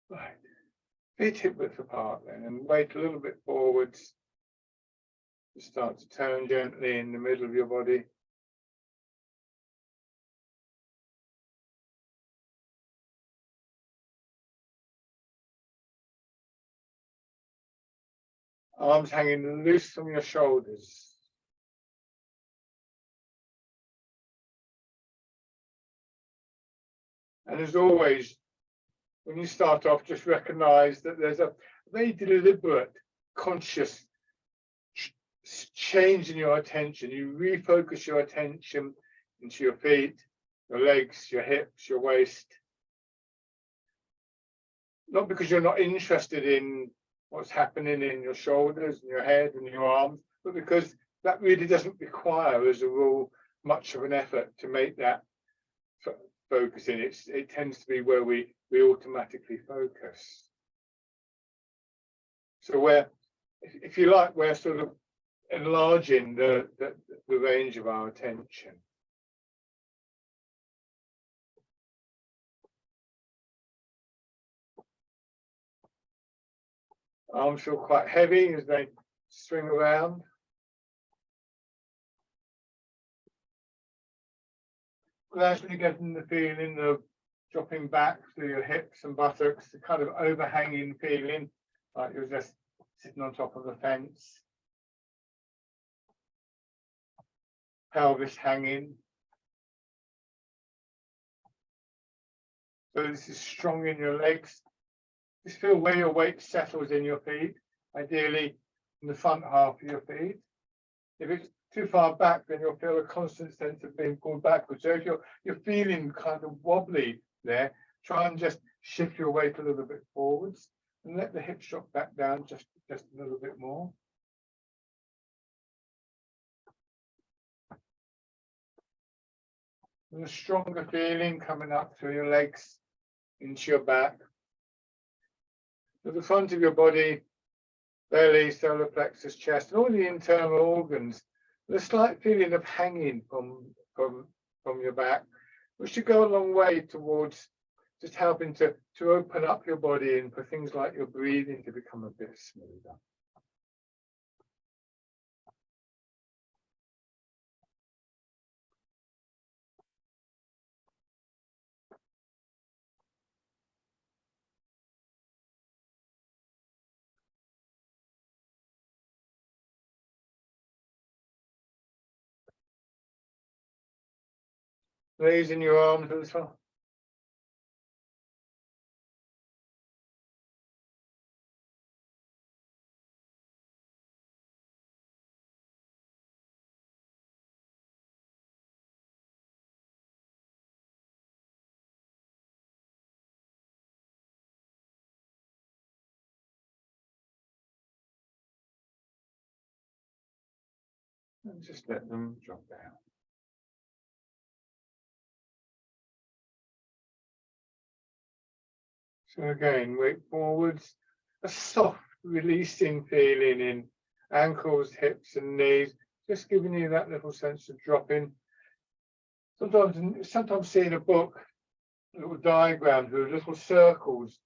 Right. Feet hip width apart then, and weight a little bit forwards. You start to turn gently in the middle of your body. Arms hanging loose from your shoulders. And as always, when you start off, just recognize that there's a very deliberate, conscious change in your attention. You refocus your attention into your feet, your legs, your hips, your waist. Not because you're not interested in what's happening in your shoulders and your head and your arms, but because that really doesn't require, as a rule, much of an effort to make that focus in. It tends to be where we automatically focus. So if you like, we're sort of enlarging the range of our attention. Arms feel quite heavy as they swing around. Gradually getting the feeling of dropping back through your hips and buttocks, the kind of overhanging feeling, like you're just sitting on top of a fence. Pelvis hanging. So this is strong in your legs. Just feel where your weight settles in your feet, ideally in the front half of your feet. If it's too far back, then you'll feel a constant sense of being pulled backwards. So if you're feeling kind of wobbly there, try and just shift your weight a little bit forwards and let the hips drop back down just a little bit more. And a stronger feeling coming up through your legs into your back. To the front of your body, belly, solar plexus, chest, and all the internal organs. The slight feeling of hanging from your back, which should go a long way towards just helping to open up your body and for things like your breathing to become a bit smoother. Raising your arms as well. And just let them drop down. So again, weight forwards, a soft releasing feeling in ankles, hips and knees, just giving you that little sense of dropping. Sometimes seeing a book, little diagrams with little circles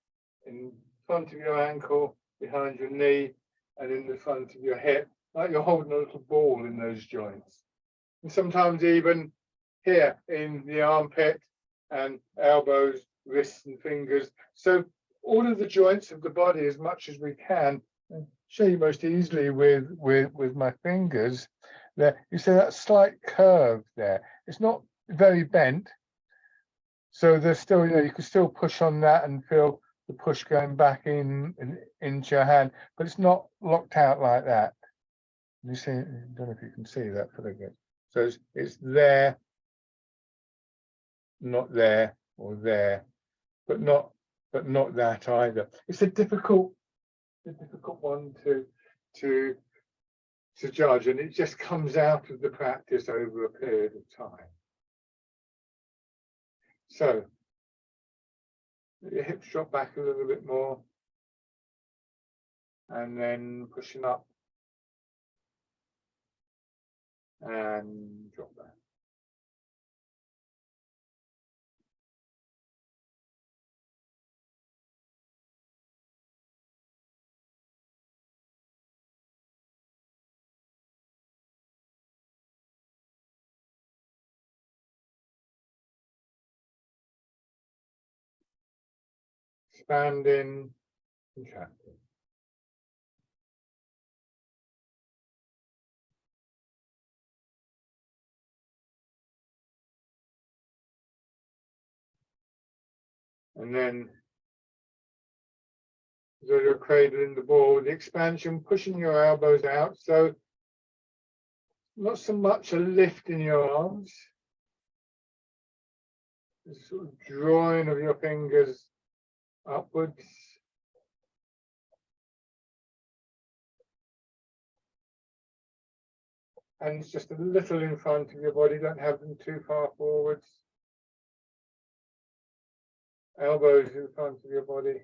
in front of your ankle, behind your knee, and in the front of your hip, like you're holding a little ball in those joints. And sometimes even here in the armpit and elbows, wrists and fingers. So all of the joints of the body as much as we can. Show you most easily with my fingers. There, you see that slight curve there. It's not very bent. So there's still, you can still push on that and feel the push going back into your hand, but it's not locked out like that. You see, I don't know if you can see that pretty good. So it's there, not there, or there, but not that either. It's a difficult one to judge, and it just comes out of the practice over a period of time. So your hips drop back a little bit more, and then pushing up and drop back. expanding, contracting. And then, so you're cradling the ball with the expansion, pushing your elbows out. So not so much a lift in your arms, a sort of drawing of your fingers upwards. Hands just a little in front of your body, don't have them too far forwards. Elbows in front of your body.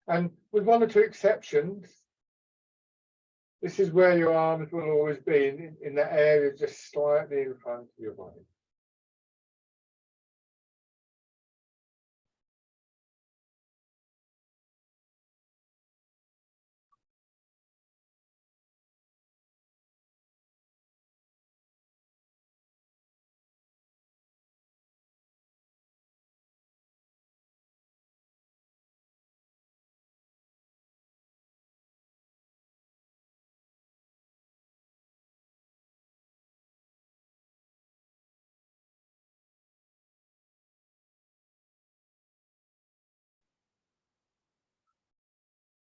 And with one or two exceptions, this is where your arms will always be, in that area just slightly in front of your body.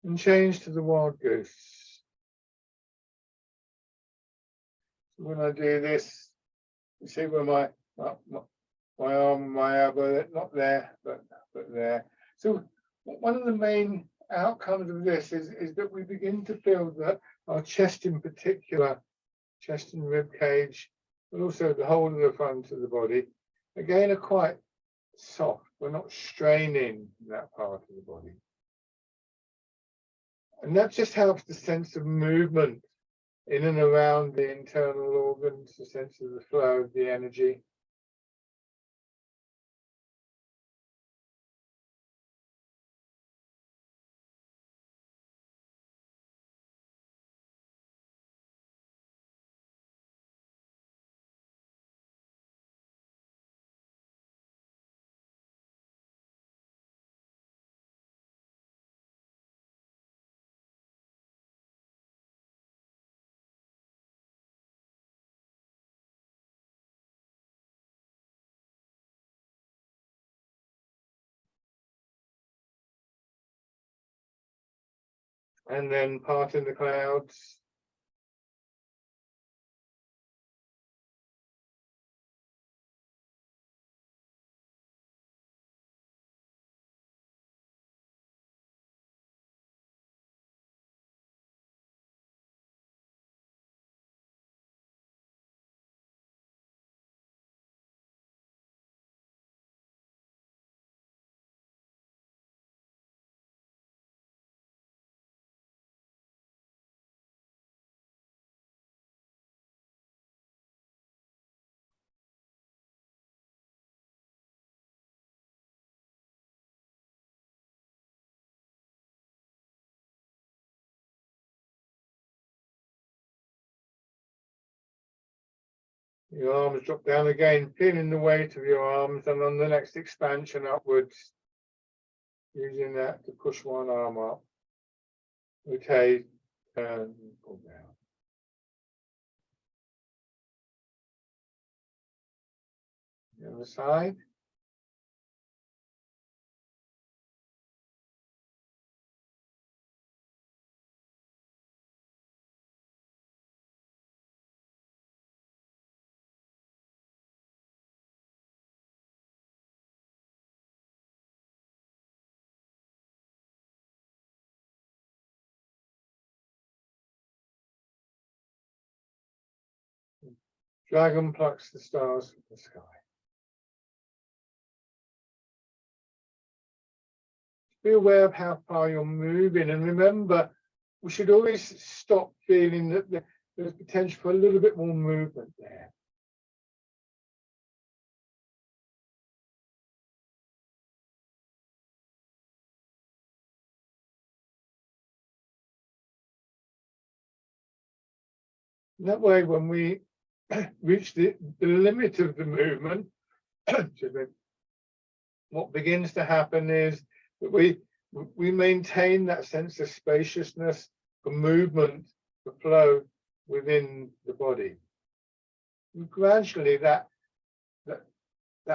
And change to the wild goose. When I do this, you see where my arm, my elbow, not there, but there. So one of the main outcomes of this is that we begin to feel that our chest in particular, chest and rib cage, but also the whole of the front of the body, again, are quite soft. We're not straining that part of the body. And that just helps the sense of movement in and around the internal organs, the sense of the flow of the energy. And then parting the clouds. Your arms drop down again, feeling the weight of your arms, and on the next expansion upwards, using that to push one arm up. Okay, turn, pull down. The other side. Dragon plucks the stars from the sky. Be aware of how far you're moving, and remember, we should always stop feeling that there's potential for a little bit more movement there. And that way, when we reach the limit of the movement, what begins to happen is that we maintain that sense of spaciousness for movement, for flow within the body. And gradually that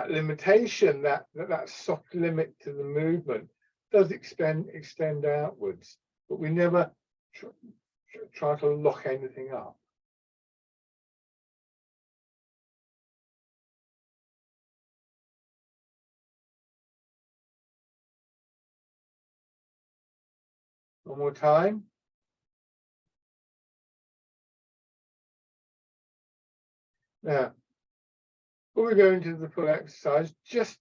limitation, that soft limit to the movement does extend outwards, but we never try to lock anything up. One more time. Now, before we go into the full exercise, just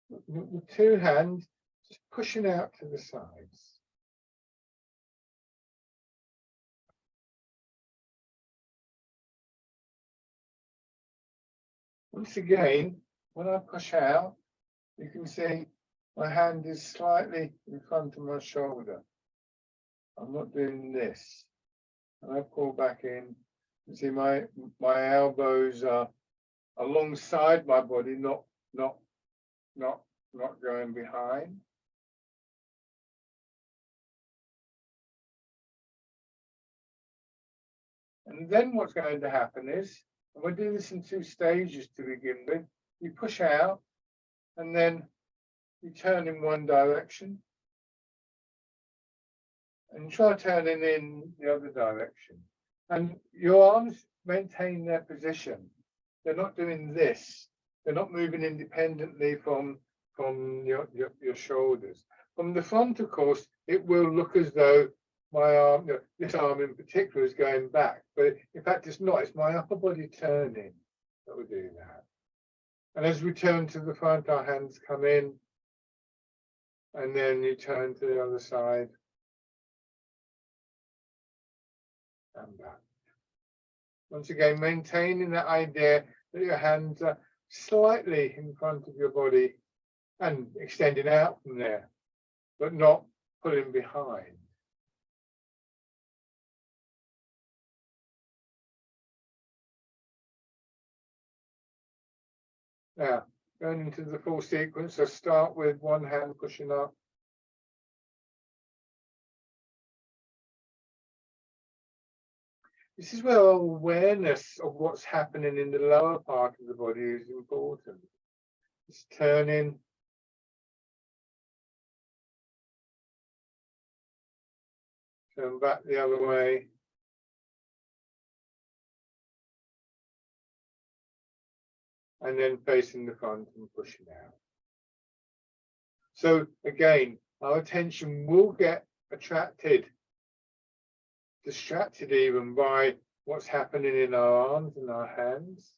with two hands, just pushing out to the sides. Once again, when I push out, you can see my hand is slightly in front of my shoulder. I'm not doing this. And I pull back in. You see my elbows are alongside my body, not going behind. And then what's going to happen is, and we'll do this in two stages to begin with, you push out and then you turn in one direction and try turning in the other direction. And your arms maintain their position. They're not doing this. They're not moving independently from your shoulders. From the front, of course, it will look as though my arm, this arm in particular, is going back. But in fact, it's not. It's my upper body turning that will do that. And as we turn to the front, our hands come in. And then you turn to the other side. And back. Once again, maintaining that idea that your hands are slightly in front of your body and extending out from there, but not pulling behind. Now, going into the full sequence, so start with one hand pushing up. This is where awareness of what's happening in the lower part of the body is important. It's turning. Turn back the other way. And then facing the front and pushing out. So again, our attention will get distracted even by what's happening in our arms and our hands.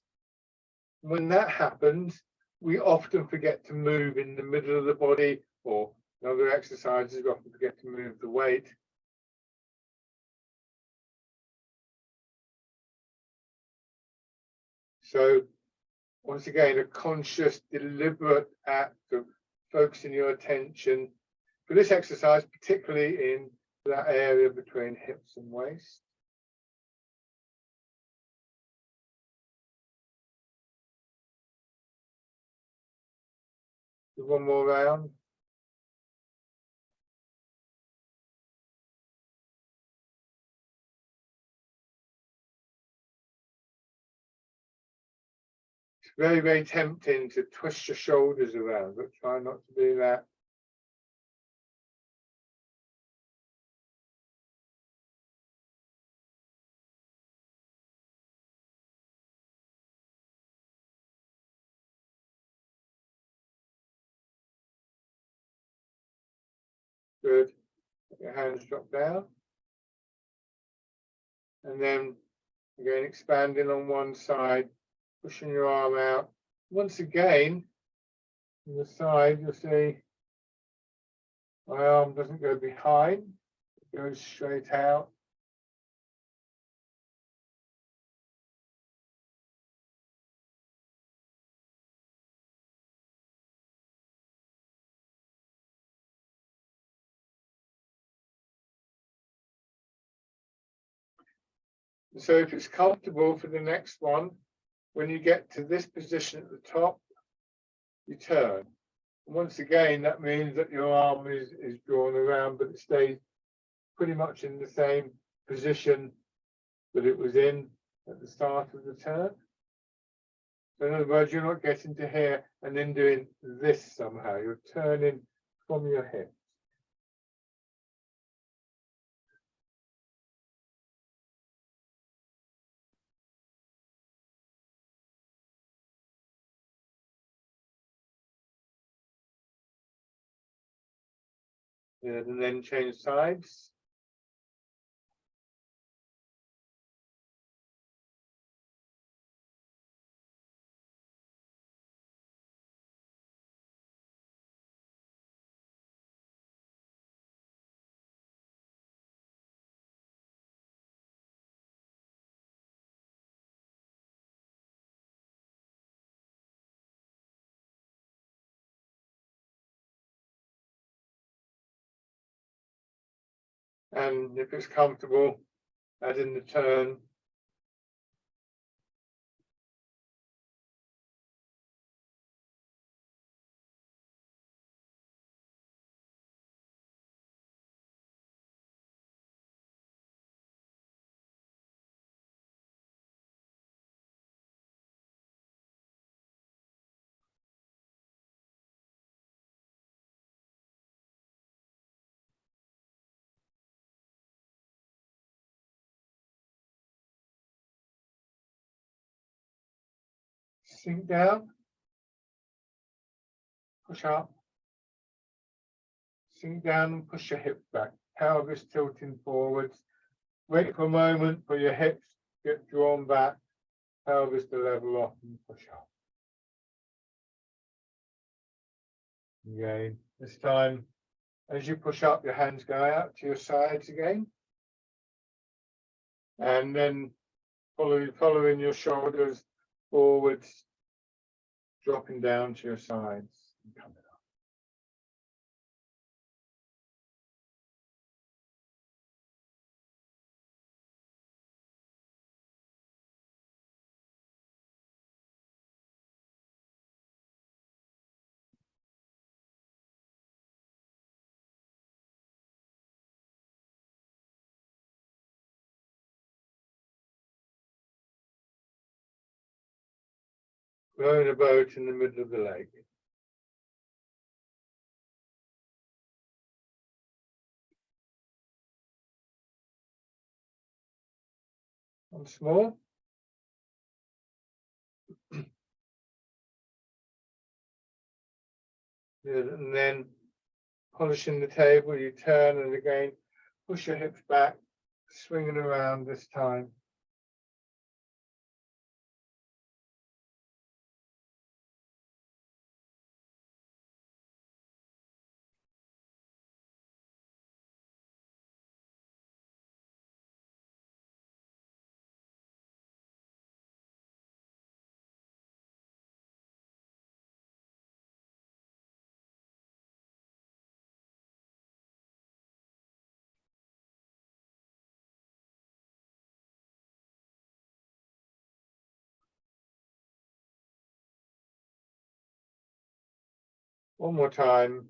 When that happens, we often forget to move in the middle of the body, or in other exercises, we often forget to move the weight. So once again, a conscious, deliberate act of focusing your attention for this exercise, particularly in that area between hips and waist. Do one more round. It's very, very tempting to twist your shoulders around, but try not to do that. Good. Let your hands drop down. And then again, expanding on one side, pushing your arm out. Once again, on the side, you'll see my arm doesn't go behind, it goes straight out. So if it's comfortable for the next one, when you get to this position at the top, you turn. Once again, that means that your arm is drawn around, but it stays pretty much in the same position that it was in at the start of the turn. So in other words, you're not getting to here and then doing this somehow. You're turning from your hip. Yeah, and then change sides. And if it's comfortable, add in the turn. Sink down, push up, sink down and push your hips back. Pelvis tilting forwards. Wait for a moment for your hips to get drawn back, pelvis to level off and push up. Again, this time, as you push up, your hands go out to your sides again. And then following your shoulders forwards, dropping down to your sides and coming up. Rowing a boat in the middle of the lake. Once more. And then polishing the table, you turn and again push your hips back, swinging around this time. One more time.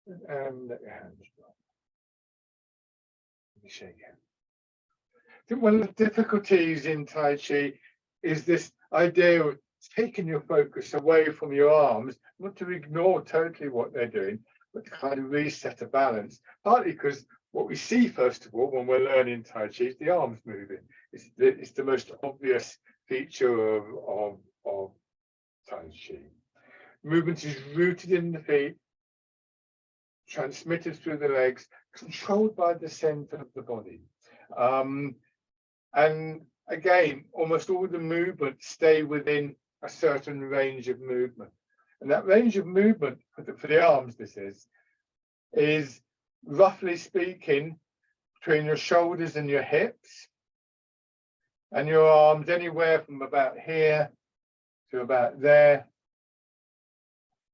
And let your hands drop. Let me shake it. I think one of the difficulties in Tai Chi is this idea of taking your focus away from your arms, not to ignore totally what they're doing, but to kind of reset a balance. Partly because what we see, first of all, when we're learning Tai Chi is the arms moving. It's the most obvious feature of Tai Chi. Movement is rooted in the feet, transmitted through the legs, controlled by the center of the body. And again, almost all the movements stay within a certain range of movement. And that range of movement for the arms, this is roughly speaking between your shoulders and your hips, and your arms anywhere from about here to about there,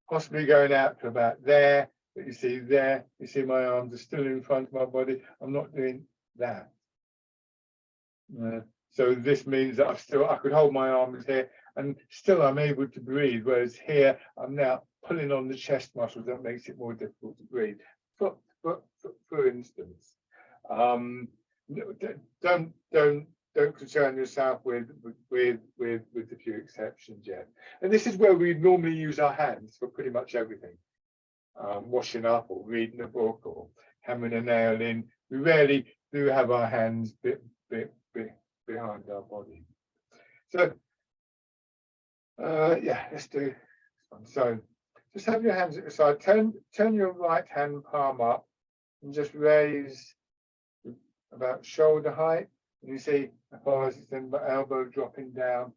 possibly going out to about there. But you see there, you see my arms are still in front of my body. I'm not doing that. So this means that I could hold my arms here and still I'm able to breathe. Whereas here, I'm now pulling on the chest muscles. That makes it more difficult to breathe. For instance, don't concern yourself with the few exceptions yet. And this is where we normally use our hands for pretty much everything. Washing up or reading a book or hammering a nail in. We rarely do have our hands behind our body. So yeah, let's do this one. So just have your hands at the side. Turn your right hand palm up and just raise about shoulder height. And you see as far as it's in the elbow dropping down.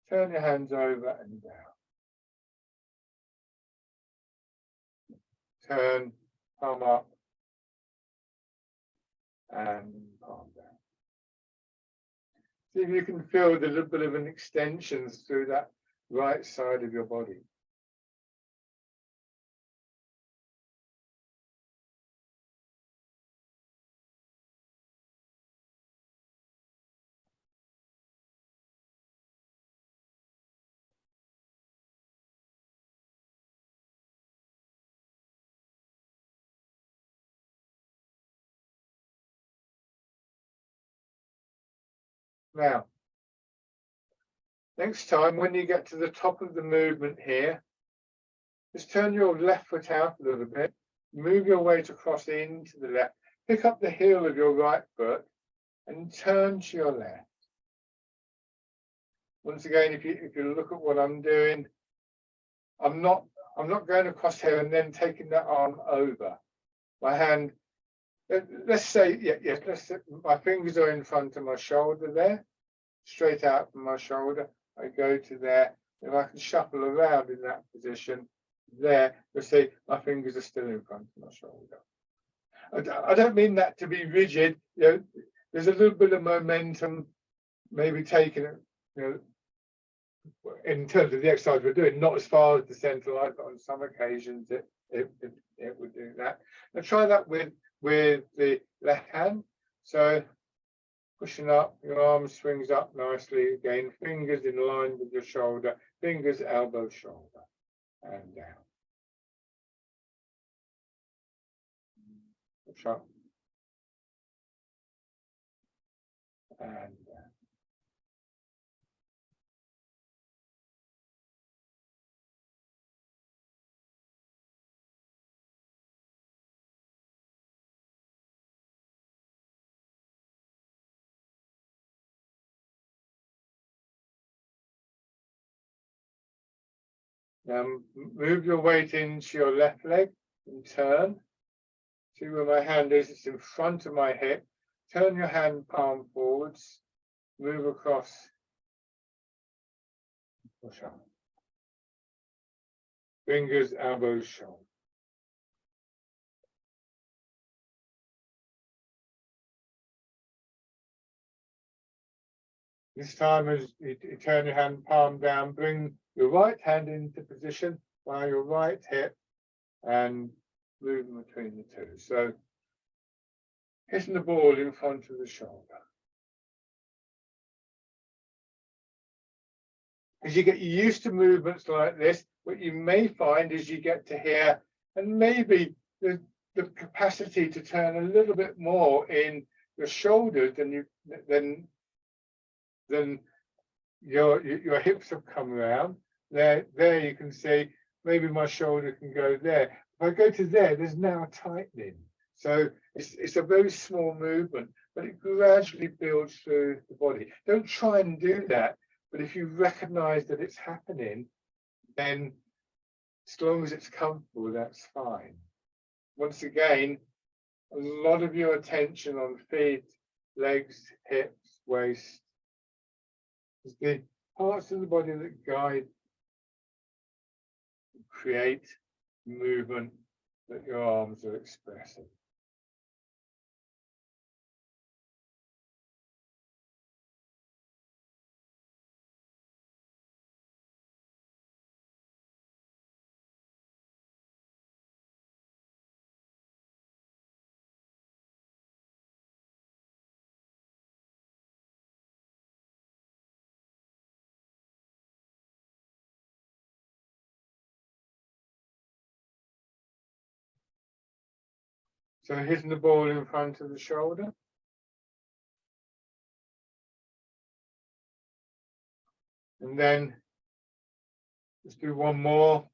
Turn your hands over and down. Turn, palm up, and palm down. See if you can feel the little bit of an extension through that right side of your body. Now, next time when you get to the top of the movement here, just turn your left foot out a little bit, move your weight across into the left, pick up the heel of your right foot and turn to your left. Once again, if you look at what I'm doing, I'm not going across here and then taking that arm over. My hand, let's say, let's say my fingers are in front of my shoulder there, straight out from my shoulder. I go to there. If I can shuffle around in that position, there, you'll see my fingers are still in front of my shoulder. I don't mean that to be rigid. You know, there's a little bit of momentum, maybe taking it, you know, in terms of the exercise we're doing, not as far as the center line, but on some occasions it would do that. Now try that with the left hand. So pushing up, your arm swings up nicely again, fingers in line with your shoulder, fingers, elbow, shoulder, and down. Push up and down. Now move your weight into your left leg and turn. See where my hand is? It's in front of my hip. Turn your hand palm forwards. Move across. Push up. Fingers, elbows, shoulder. This time, as you turn your hand palm down, bring your right hand into position by your right hip and move between the two. So, hitting the ball in front of the shoulder. As you get used to movements like this, what you may find is you get to here and maybe the capacity to turn a little bit more in your shoulders than your hips have come around. There you can see maybe my shoulder can go there. If I go to there, there's now a tightening. So it's a very small movement, but it gradually builds through the body. Don't try and do that, but if you recognize that it's happening, then as long as it's comfortable, that's fine. Once again, a lot of your attention on feet, legs, hips, waist, is the parts of the body that guide, create movement that your arms are expressing. So hitting the ball in front of the shoulder. And then let's do one more.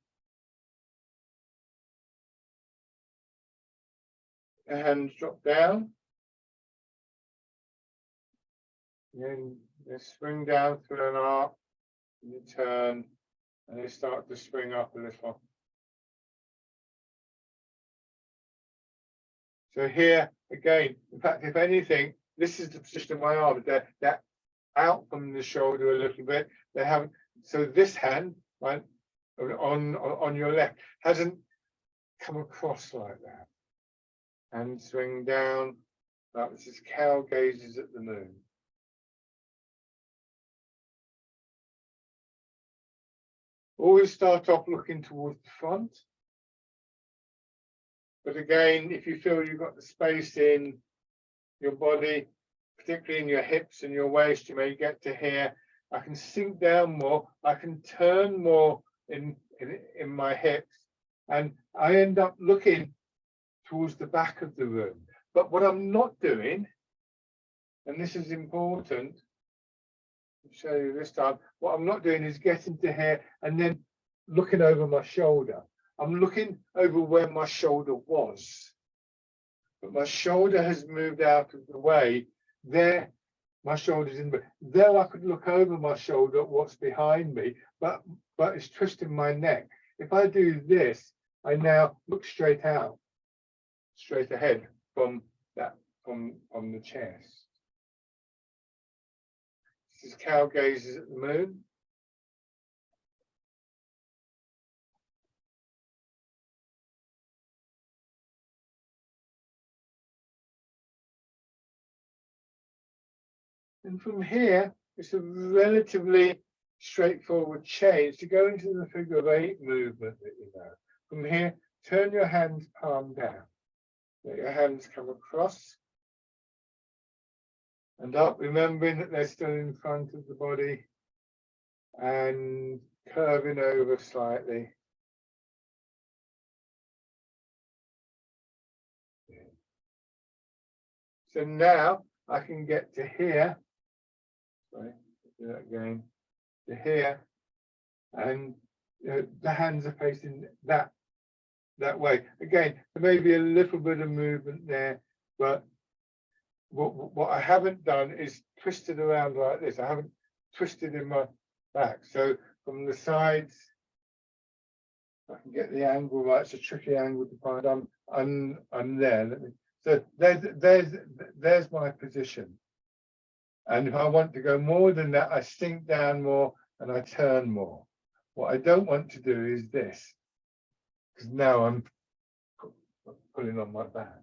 The hands drop down. Then they swing down through an arc, and you turn, and they start to swing up a little. So here again, in fact, if anything, this is the position of my arm. They're out from the shoulder a little bit. They haven't. So this hand, right, on your left, hasn't come across like that. And swing down. This is cow gazes at the moon. Always start off looking towards the front. But again, if you feel you've got the space in your body, particularly in your hips and your waist, you may get to here. I can sink down more. I can turn more in my hips. And I end up looking towards the back of the room. But what I'm not doing, and this is important, I'll show you this time, what I'm not doing is getting to here and then looking over my shoulder. I'm looking over where my shoulder was. But my shoulder has moved out of the way. There, my shoulder's in, but there I could look over my shoulder at what's behind me, but it's twisting my neck. If I do this, I now look straight out, straight ahead from the chest. This is cow gazes at the moon. And from here, it's a relatively straightforward change to go into the figure of 8 movement that you know. From here, turn your hands palm down. Let your hands come across and up, remembering that they're still in front of the body and curving over slightly. So now I can get to here. Sorry, do that again. To here, and the hands are facing that way. Again, there may be a little bit of movement there, but what I haven't done is twisted around like this. I haven't twisted in my back. So from the sides, I can get the angle right. It's a tricky angle to find. I'm there. So there's my position. And if I want to go more than that, I sink down more and I turn more. What I don't want to do is this, because now I'm pulling on my back.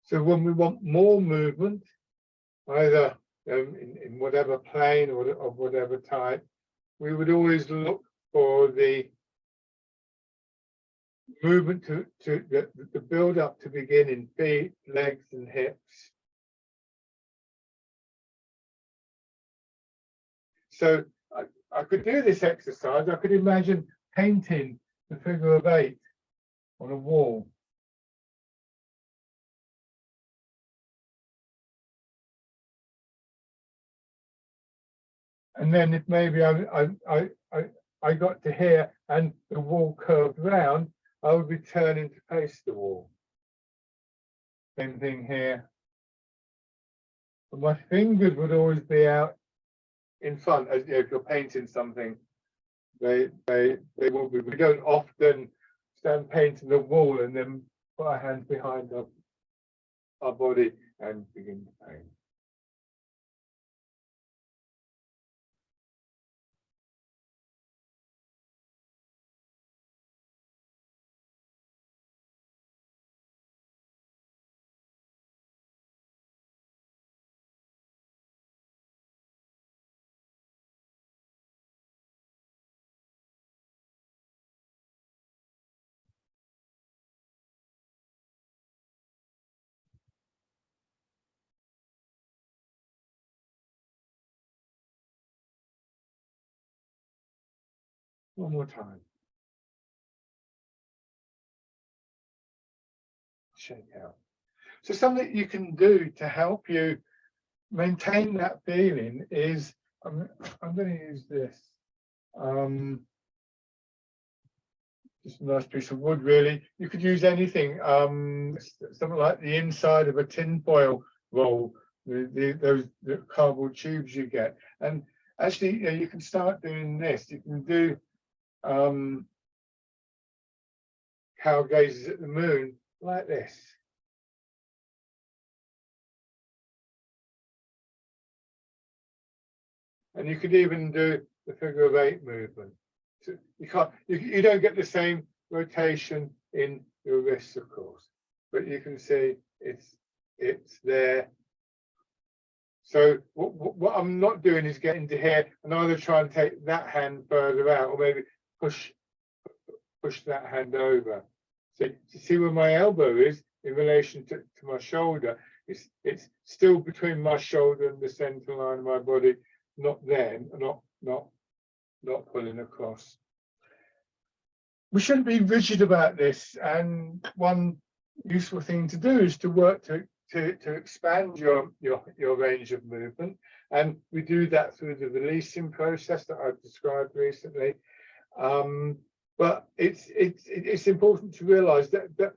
So when we want more movement, either in whatever plane or of whatever type, we would always look for the movement to the build up to begin in feet, legs, and hips. So I could do this exercise. I could imagine painting the figure of 8 on a wall. And then if maybe I got to here and the wall curved round, I would be turning to face the wall. Same thing here. But my fingers would always be out in front, as you know, if you're painting something, they will be. We don't often stand painting the wall and then put our hands behind our body and begin to paint. One more time. Shake out. So something you can do to help you maintain that feeling is, I'm going to use this. Just a nice piece of wood, really. You could use anything, something like the inside of a tin foil roll, those the cardboard tubes you get. And actually, you can start doing this. You can do cow gazes at the moon like this. And you could even do the figure of 8 movement. So you don't get the same rotation in your wrists, of course, but you can see it's there. So what I'm not doing is getting to here and either try and take that hand further out or maybe push that hand over. So you see where my elbow is in relation to my shoulder. It's still between my shoulder and the center line of my body, not then, not pulling across. We shouldn't be rigid about this, and one useful thing to do is to work to expand your range of movement, and we do that through the releasing process that I've described recently. But it's important to realise that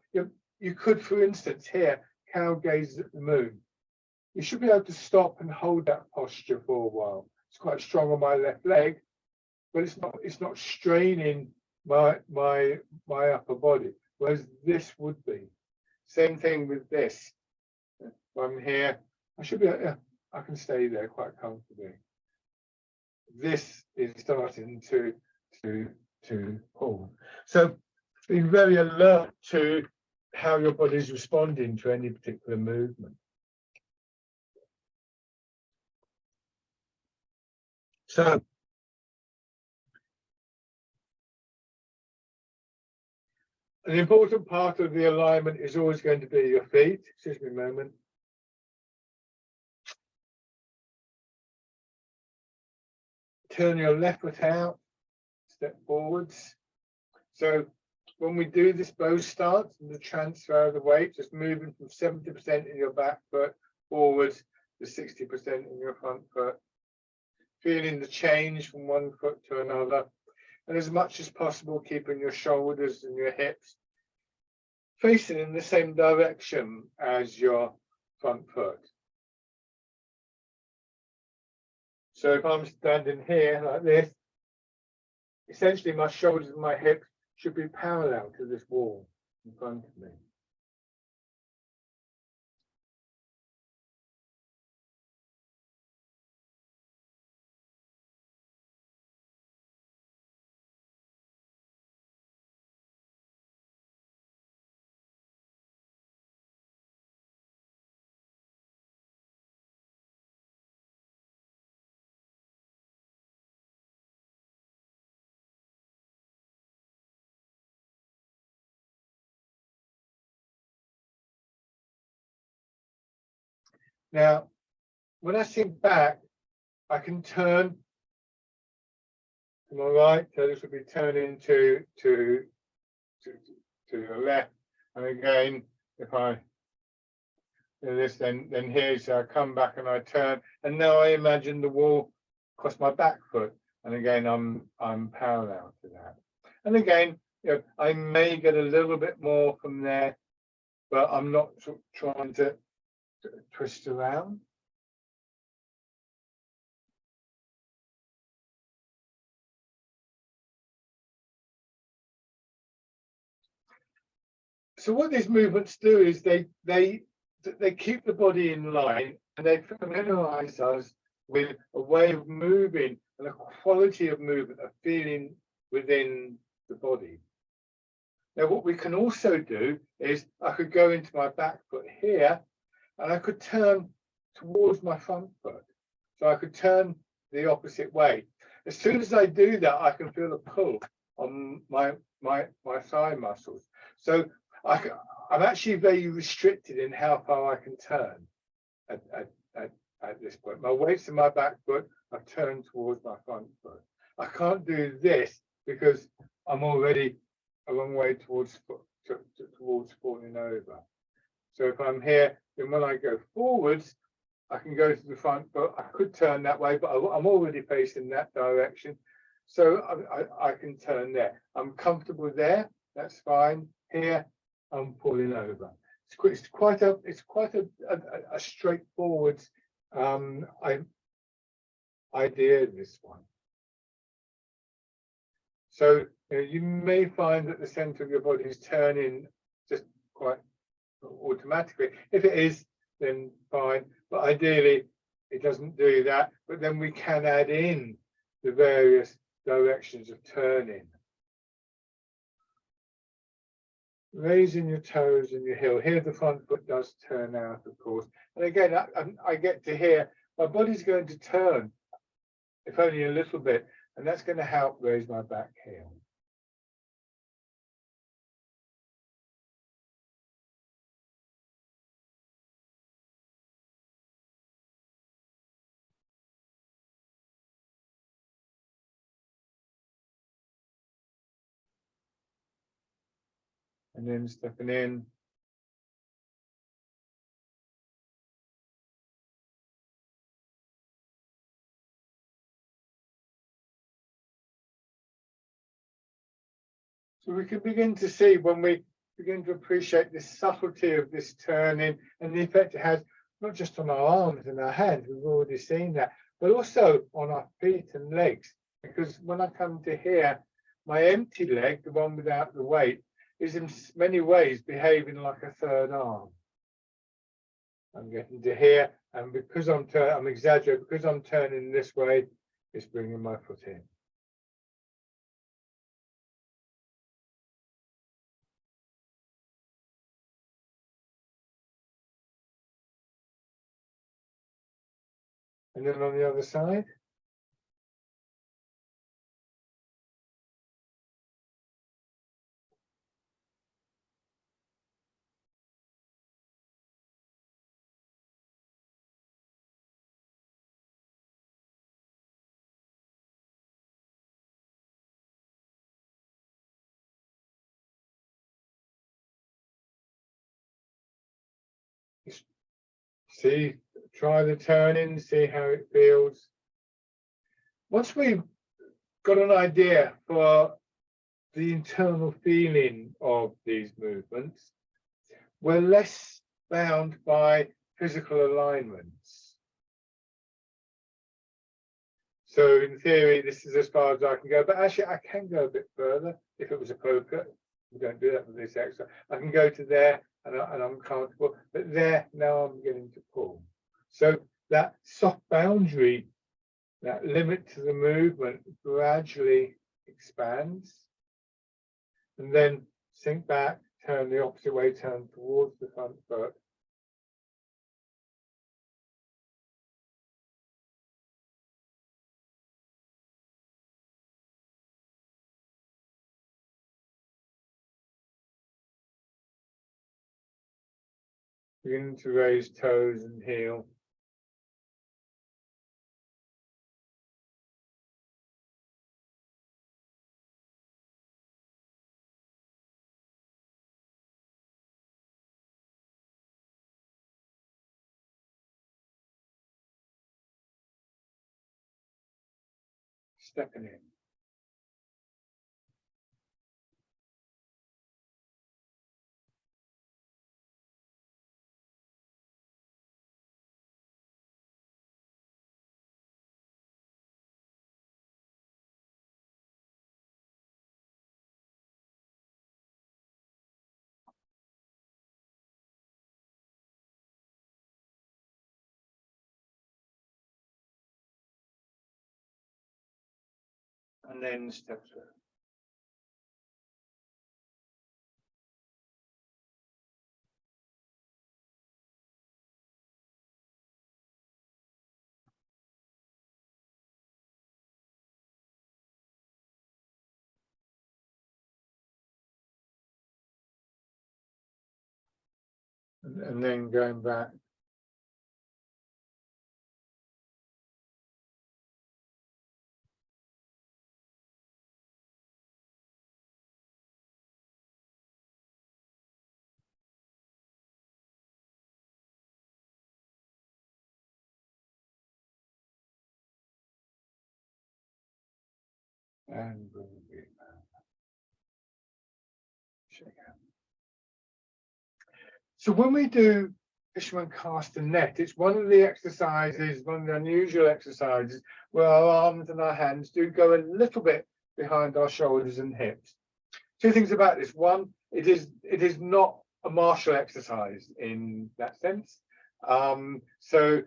you could, for instance, here cow gaze at the moon. You should be able to stop and hold that posture for a while. It's quite strong on my left leg, but it's not straining my upper body, whereas this would be. Same thing with this. If I'm here, I should be, I can stay there quite comfortably. This is starting to pull. So be very alert to how your body is responding to any particular movement. So an important part of the alignment is always going to be your feet. Excuse me a moment. Turn your left foot out, step forwards. So when we do this bow stance and the transfer of the weight, just moving from 70% in your back foot forwards to 60% in your front foot, feeling the change from one foot to another, and as much as possible keeping your shoulders and your hips facing in the same direction as your front foot. So if I'm standing here like this, essentially my shoulders and my hips should be parallel to this wall in front of me. Now, when I sink back, I can turn to my right, so this will be turning to the left, and again, if I do this, then here's I come back and I turn, and now I imagine the wall across my back foot, and again I'm parallel to that, and again, I may get a little bit more from there, but I'm not trying to twist around. So what these movements do is they keep the body in line, and they familiarize us with a way of moving and a quality of movement, a feeling within the body. Now, what we can also do is I could go into my back foot here, and I could turn towards my front foot. So I could turn the opposite way. As soon as I do that, I can feel a pull on my thigh muscles. So I'm actually very restricted in how far I can turn at this point. My weight's in my back foot, I've turned towards my front foot. I can't do this because I'm already a long way towards falling over. So if I'm here, then when I go forwards, I can go to the front, but I could turn that way, but I'm already facing that direction. So I can turn there. I'm comfortable there. That's fine. Here, I'm falling over. It's quite a straightforward idea, this one. So you may find that the center of your body is turning just quite automatically. If it is, then fine. But ideally, it doesn't do that. But then we can add in the various directions of turning. Raising your toes and your heel. Here, the front foot does turn out, of course. And again, I get to here, my body's going to turn, if only a little bit, and that's going to help raise my back heel. And then stepping in. So we can begin to see, when we begin to appreciate the subtlety of this turning and the effect it has, not just on our arms and our hands, we've already seen that, but also on our feet and legs. Because when I come to here, my empty leg, the one without the weight, is in many ways behaving like a third arm. I'm getting to here, and because I'm exaggerating, because I'm turning this way, it's bringing my foot in. And then on the other side. See, try the turning, see how it feels. Once we've got an idea for the internal feeling of these movements, we're less bound by physical alignments. So in theory, this is as far as I can go, but actually I can go a bit further if it was appropriate. We don't do that with this exercise. I can go to there and I'm comfortable, but there now I'm getting to pull. So that soft boundary, that limit to the movement, gradually expands, and then sink back, turn the opposite way, turn towards the front foot. Begin to raise toes and heel. Stepping in. And then step through. And then going back. and bring it back. Shake out. So when we do fisherman cast a net, it's one of the exercises, one of the unusual exercises where our arms and our hands do go a little bit behind our shoulders and hips. Two things about this. One, it is not a martial exercise in that sense. So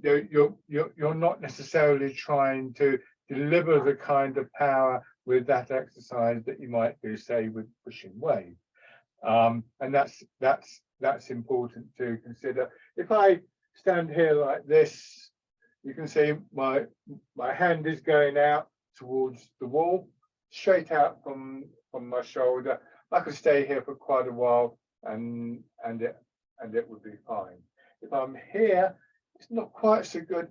you're not necessarily trying to deliver the kind of power with that exercise that you might do, say, with pushing wave. And that's important to consider. If I stand here like this, you can see my hand is going out towards the wall, straight out from my shoulder. I could stay here for quite a while, and it would be fine. If I'm here, it's not quite so good.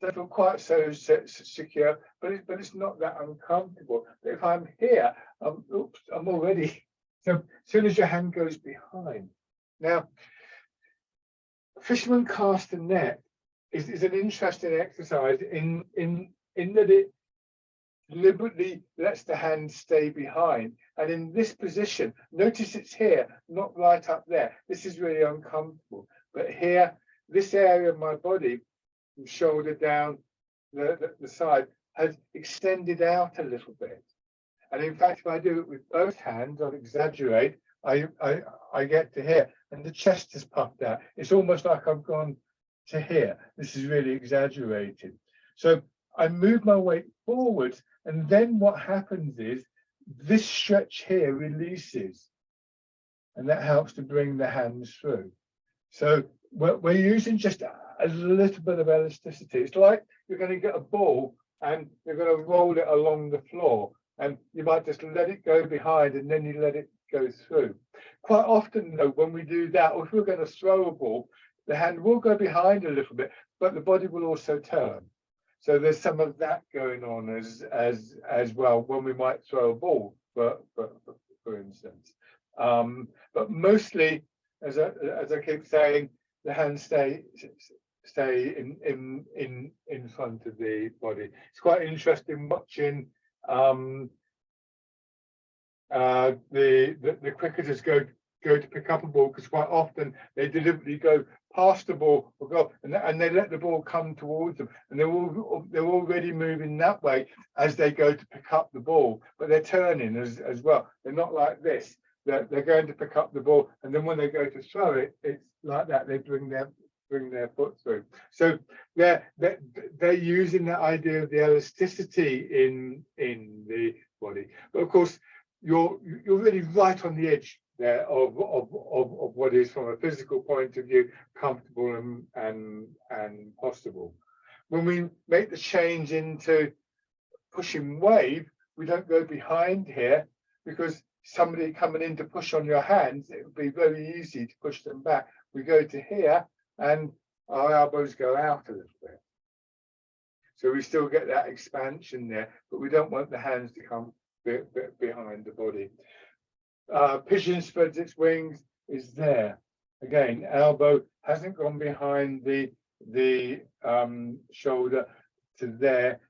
Don't feel quite so secure, but it's not that uncomfortable. But if I'm here, I'm already. So as soon as your hand goes behind. Now, fisherman cast a net is an interesting exercise in that it deliberately lets the hand stay behind. And in this position, notice it's here, not right up there. This is really uncomfortable. But here, this area of my body, from shoulder down the side, has extended out a little bit. And in fact, if I do it with both hands, I'll exaggerate, I get to here, and the chest is puffed out. It's almost like I've gone to here. This is really exaggerated. So I move my weight forwards, and then what happens is this stretch here releases, and that helps to bring the hands through. So we're using just a little bit of elasticity. It's like you're going to get a ball and you're going to roll it along the floor, and you might just let it go behind and then you let it go through. Quite often, though, when we do that, or if we're going to throw a ball, the hand will go behind a little bit, but the body will also turn. So there's some of that going on as well when we might throw a ball, for instance. But mostly, as I keep saying, the hands stay in front of the body. It's quite interesting watching the cricketers go to pick up a ball, because quite often they deliberately go past the ball or go and they let the ball come towards them, and they're already moving that way as they go to pick up the ball, but they're turning as well. They're not like this. They're going to pick up the ball, and then when they go to throw it, it's like that. They bring their foot through. So they're using that idea of the elasticity in the body. But of course, you're really right on the edge there of what is, from a physical point of view, comfortable and possible. When we make the change into pushing wave, we don't go behind here, because somebody coming in to push on your hands, it would be very easy to push them back. We go to here and our elbows go out a little bit. So we still get that expansion there, but we don't want the hands to come behind the body. Pigeon spreads its wings is there. Again, elbow hasn't gone behind the shoulder to there.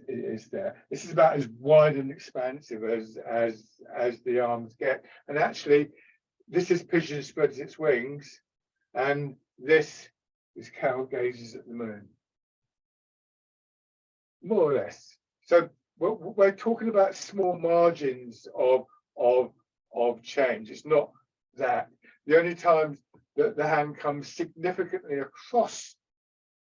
Is there. This is about as wide and expansive as the arms get. And actually, this is pigeon spreads its wings, and this is cow gazes at the moon. More or less. So we're talking about small margins of change. It's not that. The only times that the hand comes significantly across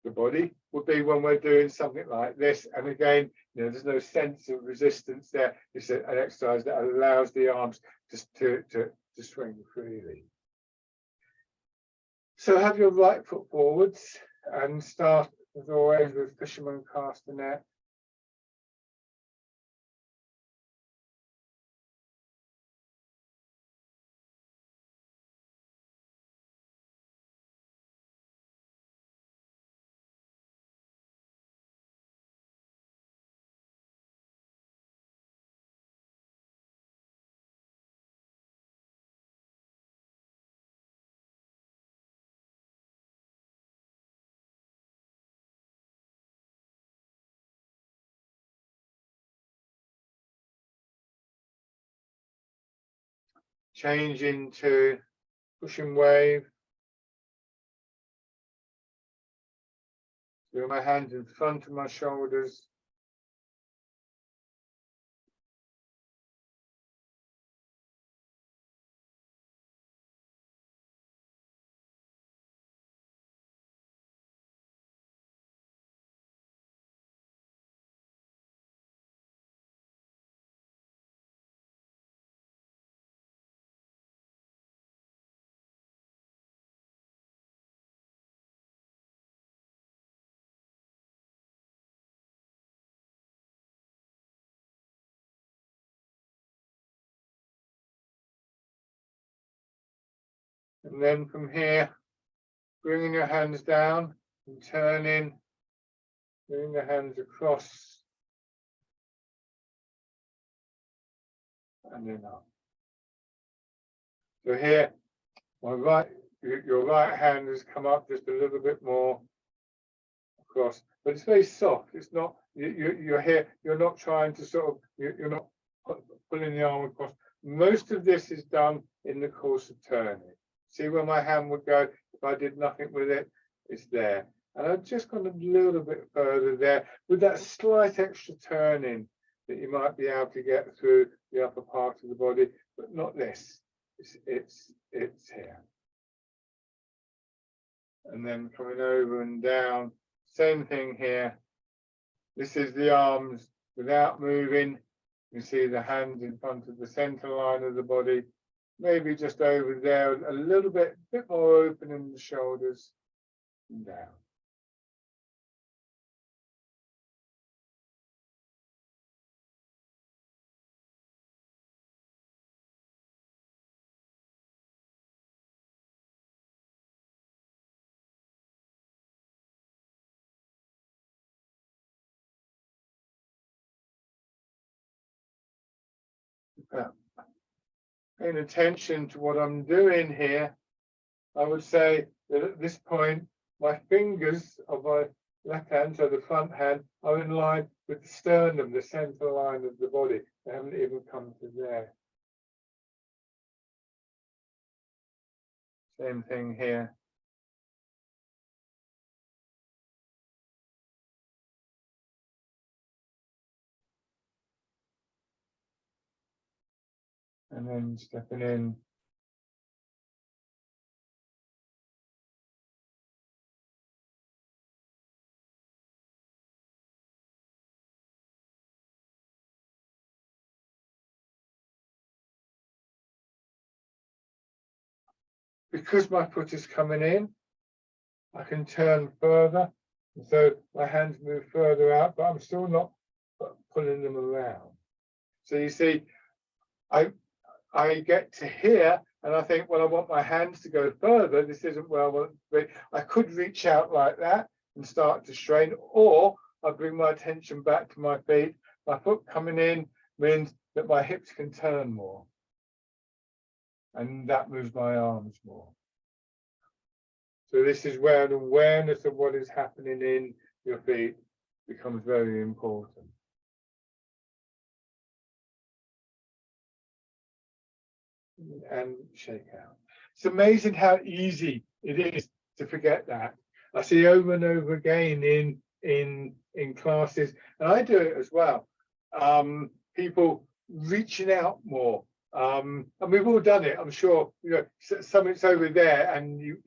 the body would be when we're doing something like this. And again, there's no sense of resistance there. It's an exercise that allows the arms to swing freely. So have your right foot forwards and start, as always, with fisherman cast a net. change into pushing wave. With my hands in front of my shoulders. And then from here, bringing your hands down and turning, bringing the hands across and then up. So here, your right hand has come up just a little bit more across, but it's very soft. It's not, you're here, you're not trying to sort of, you're not pulling the arm across. Most of this is done in the course of turning. See where my hand would go if I did nothing with it? It's there. And I've just gone a little bit further there with that slight extra turning that you might be able to get through the upper part of the body, but not this. It's here. And then coming over and down, same thing here. This is the arms without moving. You see the hands in front of the center line of the body. Maybe just over there, a little bit more open in the shoulders and down. Paying attention to what I'm doing here, I would say that at this point, my fingers of my left hand, so the front hand, are in line with the sternum, the center line of the body. They haven't even come to there. Same thing here. And then stepping in. Because my foot is coming in, I can turn further. So my hands move further out, but I'm still not pulling them around. So you see, I get to here and I think, well, I want my hands to go further. This isn't where I want to be. I could reach out like that and start to strain, or I bring my attention back to my feet. My foot coming in means that my hips can turn more. And that moves my arms more. So this is where an awareness of what is happening in your feet becomes very important. And shake out. It's amazing how easy it is to forget that. I see over and over again in classes, and I do it as well. People reaching out more. And we've all done it, I'm sure. You know, something's over there, and you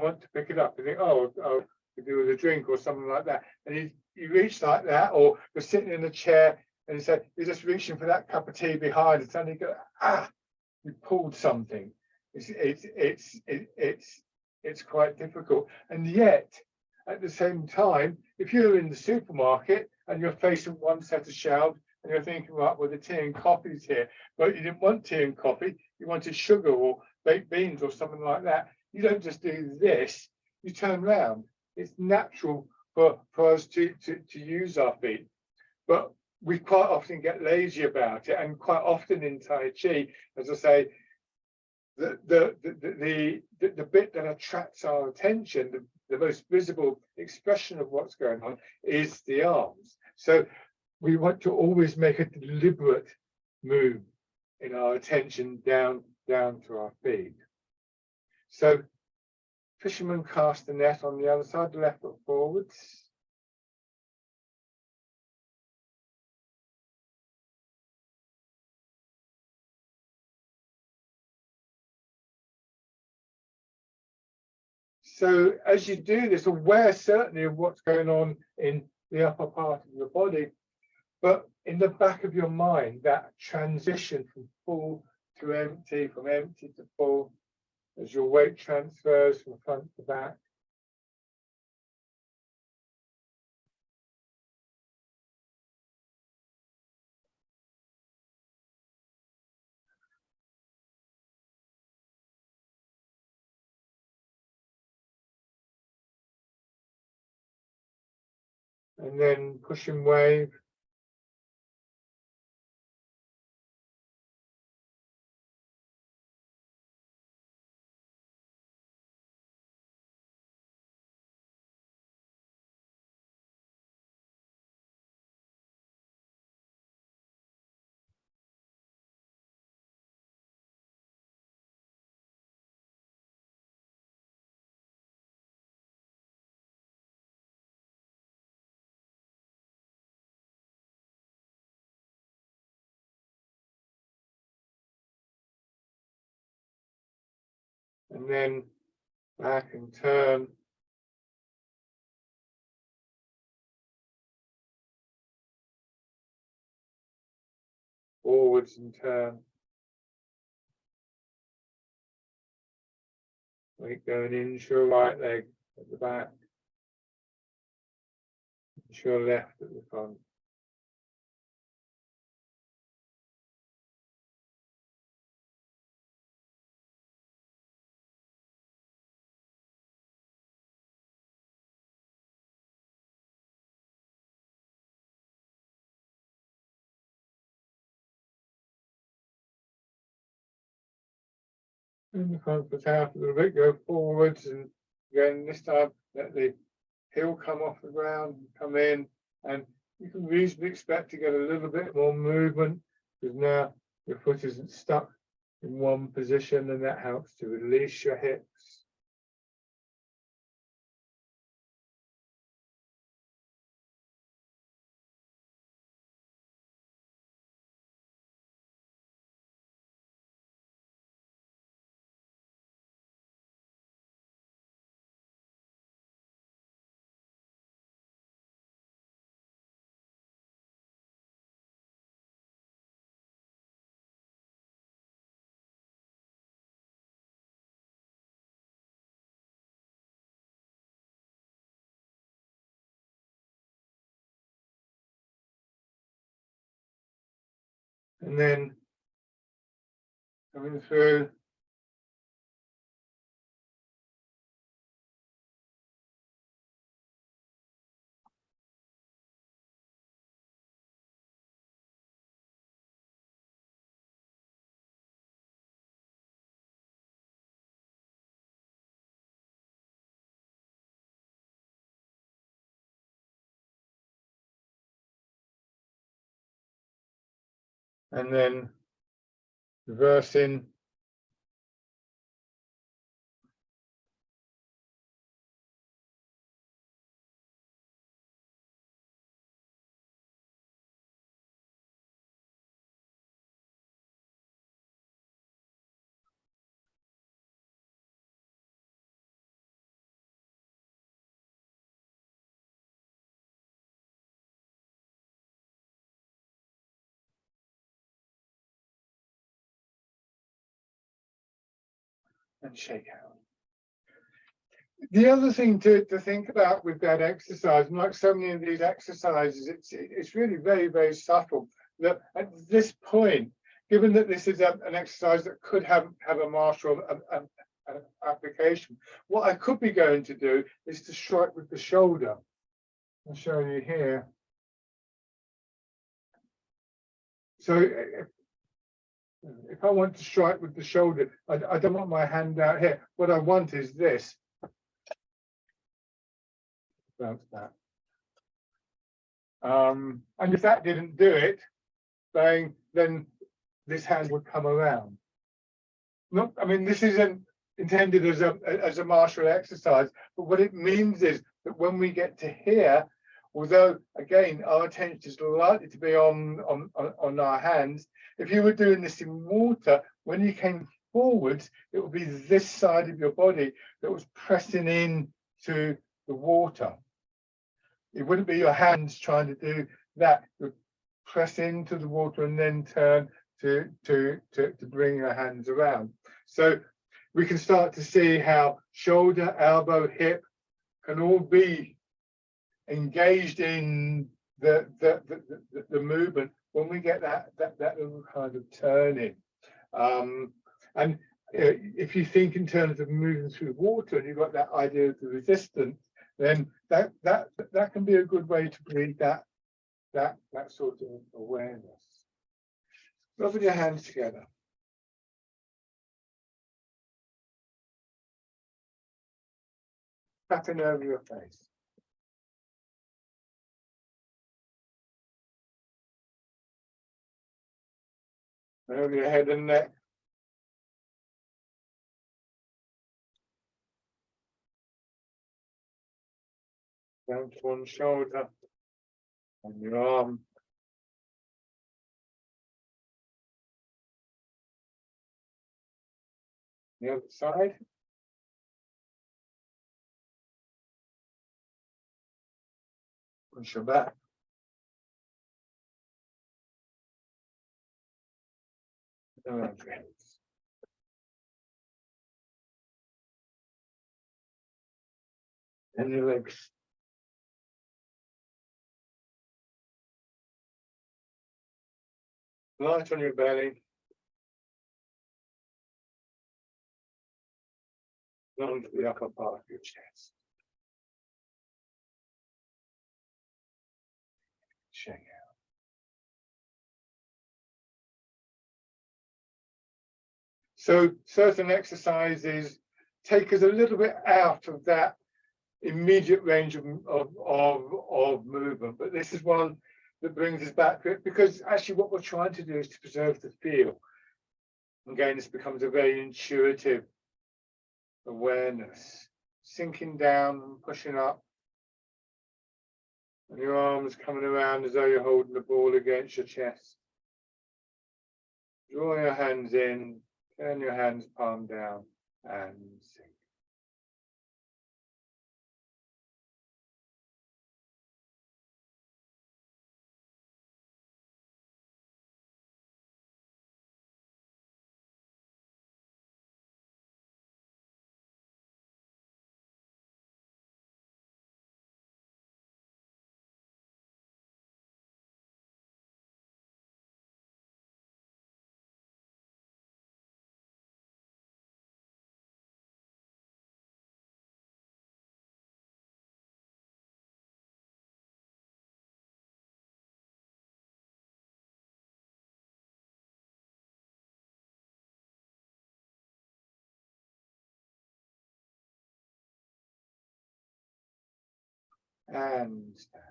want to pick it up. You think, oh, I'll do with a drink or something like that, and you reach like that, or you're sitting in a chair and you say you're just reaching for that cup of tea behind it, and you go, ah, you pulled something. It's quite difficult, and yet at the same time, if you're in the supermarket and you're facing one set of shelves, and you're thinking, right, well, the tea and coffee's here, but you didn't want tea and coffee, you wanted sugar or baked beans or something like that. You don't just do this, you turn around. It's natural for us to use our feet, but we quite often get lazy about it, and quite often in Tai Chi, as I say, the bit that attracts our attention, the most visible expression of what's going on, is the arms. So we want to always make a deliberate move in our attention down down to our feet. So fishermen cast the net on the other side, the left foot forwards. So as you do this, aware certainly of what's going on in the upper part of your body, but in the back of your mind, that transition from full to empty, from empty to full, as your weight transfers from front to back. And then pushing wave. And then back and turn. Forwards and turn. Weight going into your right leg at the back. Into your left at the front. And the front foot out a little bit, go forwards, and again this time let the heel come off the ground and come in, and you can reasonably expect to get a little bit more movement because now your foot isn't stuck in one position, and that helps to release your hips. And then coming through. And then reversing. And shake out. The other thing to think about with that exercise, and like so many of these exercises, it's really very, very subtle. That at this point, given that this is an exercise that could have a martial application, what I could be going to do is to strike with the shoulder. I'll show you here. So if I want to strike with the shoulder, I don't want my hand out here. What I want is this. Bounce back. And if that didn't do it, then this hand would come around. No, I mean, this isn't intended as a martial exercise, but what it means is that when we get to here, although again our attention is likely to be on our hands, if you were doing this in water, when you came forwards, it would be this side of your body that was pressing in to the water. It wouldn't be your hands trying to do that. You press into the water and then turn to bring your hands around. So we can start to see how shoulder, elbow, hip can all be engaged in the movement when we get that little kind of turning. And if you think in terms of moving through water and you've got that idea of the resistance, then that can be a good way to breed that sort of awareness. Rubbing your hands together. Tapping over your face. Over your head and neck. Down to one shoulder. On your arm. The other side. Push your back. Around your hands. And your legs. Light on your belly. Down to the upper part of your chest. Check out. So certain exercises take us a little bit out of that immediate range of movement, but this is one that brings us back to it, because actually what we're trying to do is to preserve the feel. Again, this becomes a very intuitive awareness, sinking down and pushing up, and your arms coming around as though you're holding the ball against your chest. Draw your hands in, turn your hands palm down, and sink. And stand.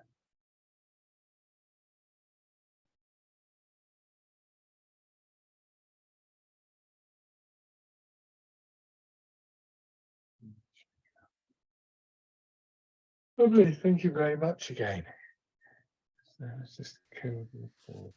Lovely, thank you very much again. So let's just go forward.